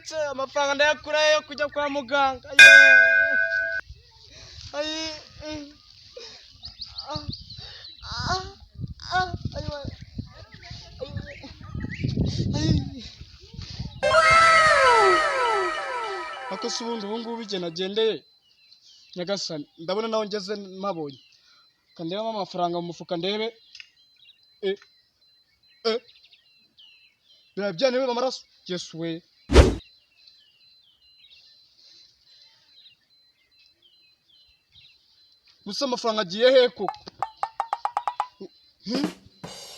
uretse amafaranga ndayakurayo kujya kwa muganga. Ako subundi ubu ngubu bige nagendeye Nyagasani ndabona naho ngeze mabonye kandeba amafaranga mu mufuka ndebe birabyane biba amaraso Yesu we gusa amafaranga agiye he koko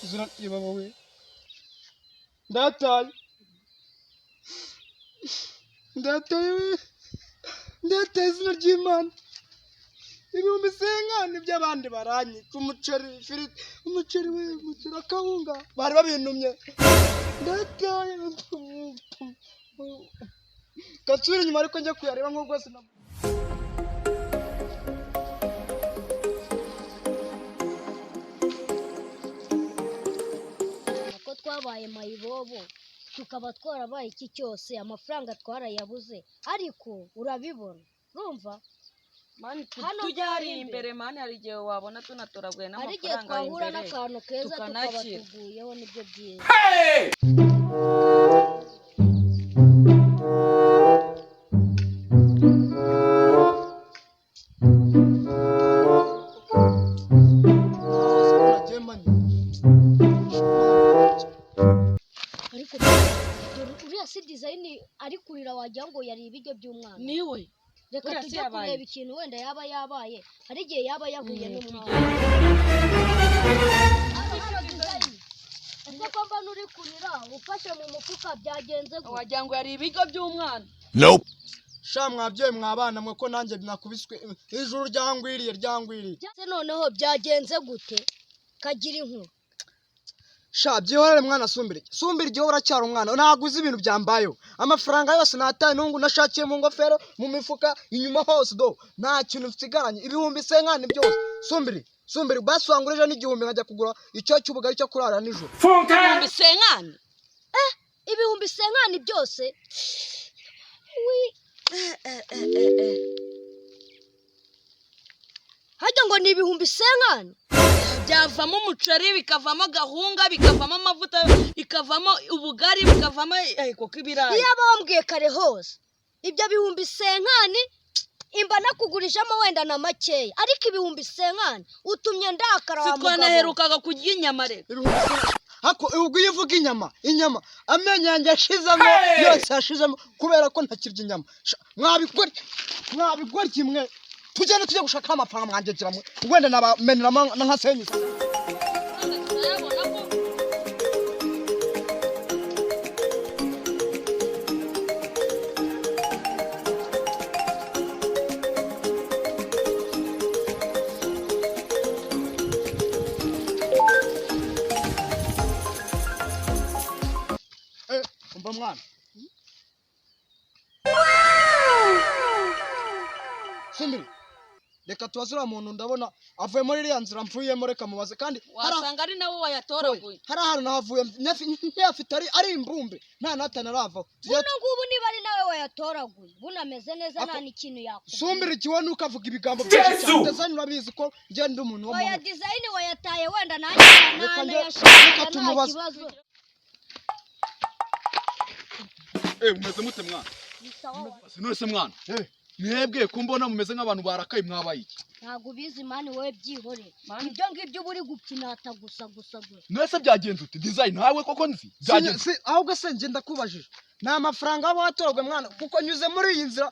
izina yibaba we ndataye izina ry'Imana ibihumbi senkani by'abandi baranyi umuceri ifiriti umuceri we umuceri akawunga bari babintumye ndataye katsuri nyuma ariko njye kuyareba nko rwose ko twabaye mayibobo tukaba twarabaye iki cyose amafaranga twarayabuze ariko urabibona urumva mani tujya hari imbere mani hari igihe wabona tunatoraguye n'amafaranga twahura n'akantu keza tukaba tuguyeho nibyo byiza si design ari kurira wagira ngo yari ibiryo by'umwana niwe reka tujye kureba ikintu wenda yaba yabaye hari igihe yaba yahuye n'umwana ese ko mba nuri kurira ufashe mu mufuka byagenze gute wagira ngo yari ibiryo by'umwana sha mwabyeyi mwabana mwe ko nanjye nakubiswe ijuru ryangwiriye se noneho byagenze gute kagira inkuru sha byihorere mwana sumbire igihe uracyara umwana naguze ibintu byambayo amafaranga yose nataye nungu nashakiye mu ngofero mu mifuka inyuma hose do nta kintu mfigaranye ibihumbi senkani byose sumbire baswangurije n'igihumbi nkajya kugura icyo cy'ubugari cyo kurara nijoro ibihumbi senkani ibihumbi senkani byose hajya ngo ni ibihumbi senkani byavamo umuceri bikavamo gahunga bikavamo amavuta bikavamo ubugari bikavamo koko ibirayi iyo bambwiye kare hose ibyo bihumbi senkani imba nakugurishamo wenda na makeya ariko ibihumbi senkani utumye ndakara wa mugabo twanaherukaga kurya inyama rero hako ubwo yivuga inyama amenyo yanjye yashizemo yose yashizemo kubera ko ntakirya inyama mwabigora kimwe tujyane tujye gushaka amafaranga mwanjye wenda nabameneramo nkasenyuza umva mwana Sumbiri reka tubazura muntu ndabona avuye muri iriya nzira mvuyemo reka mubaze kandi wasanga ari nawe wayatoraguye hari ahantu nahavuye ntiyafite ari imbumbe nta natana aravaho buno ngubu niba ari nawe wayatoraguye bunameze neza nta n'ikintu yakubwira Sumbiri ikiwe nuko avuga ibigambo byinshi cyane design urabizi ko njye ndi umuntu oya design wayataye wenda nanjye yashaka kibazo umeze mute mwana sinose mwana mwebwe ko mbona mumeze nk'abantu barakaye mwabaye iki ntago bizi mani wowe byihore ibyo ngibyo buri gupinata gusa mwese byagenze ute design nawe koko nzi byagenze ahubwo se nje ndakubajije nta amafaranga aba watorwe mwana kuko nyuze muri iyi nzira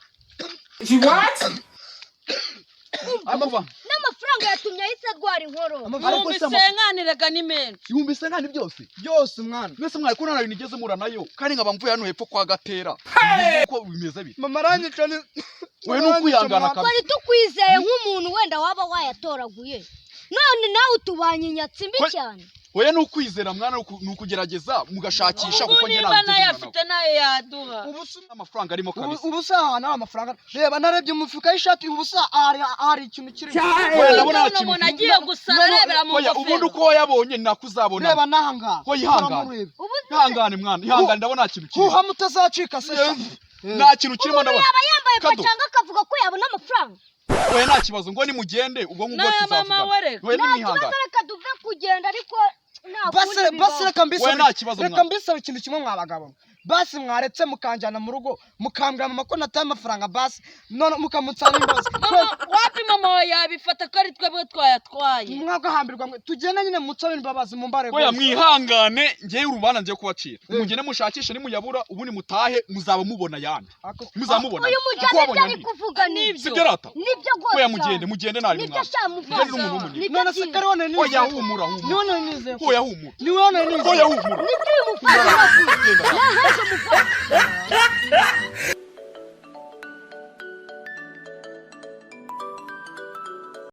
n'amafaranga yatumye ahise arwara inkorora ibihumbi senkani rega ni menshi ibihumbi senkani byose mwana mwese mwari ko nari nigeze mura nayo kandi nkaba mvuye hano hepfo kwa Gatera uko bimeze bite mama aranyicane we nukwihangana kabisa twari tukwizeye nk'umuntu wenda waba wayatoraguye none nawe utubanye inyatsimbi cyane oya nukwizera mwana nukugerageza mugashakisha kuko njye ntabwo nayafite nayo yaduha ubusa amafaranga arimo kabisa ubusa nta amafaranga reba narebye mu mufuka y'ishati ubusa hari ikintu kiri oya ndabona ikintu umuntu agiye gusara arebera mu ngofero ubundi uko yabonye nakuzabona reba nahanga ko ihangane mwana ihangane ndabona ikintu kiri uha mutazacika se nta kintu kirimo umuntu ndabona yaba yambaye Kado. pacanga akavuga ko yabona amafaranga oya nta kibazo ngo nimugende ubwo ngubwo N'aya mama tuzavuga wereka. oya nta kibazo nimwihangane reka tuve kugenda ariko nta basi kundi basi bibaho. reka mbisaba Oya, nta kibazo, reka mwana. mbisaba ikintu kimwe mwa bagabo basi mwaretse mukanjyana mu rugo mukambwira mama ko nataye amafaranga basi none mukamutsana imbazi Wapi mama wawe yabifata ko ari twebwe twayatwaye? mwagahambirwa mwe tugenda nyine mutsabe imbabazi mu mbare oya mwihangane ngewe urubanza ngiye kubacira mugende mushakishe nimuyabura ubundi mutahe muzaba mubona yandi muzamubona uyu mujyana ibyo ari kuvuga nibyo sibyo rata nibyo rwose oya mugende nari nibyo mwana sha mugende muvuga n'umuntu w'umunye nibyo none se byiza kare wane nize oya humura none nize oya humura ni wane nize oya humura nibyo uyu mufana Genda. nahaje mufana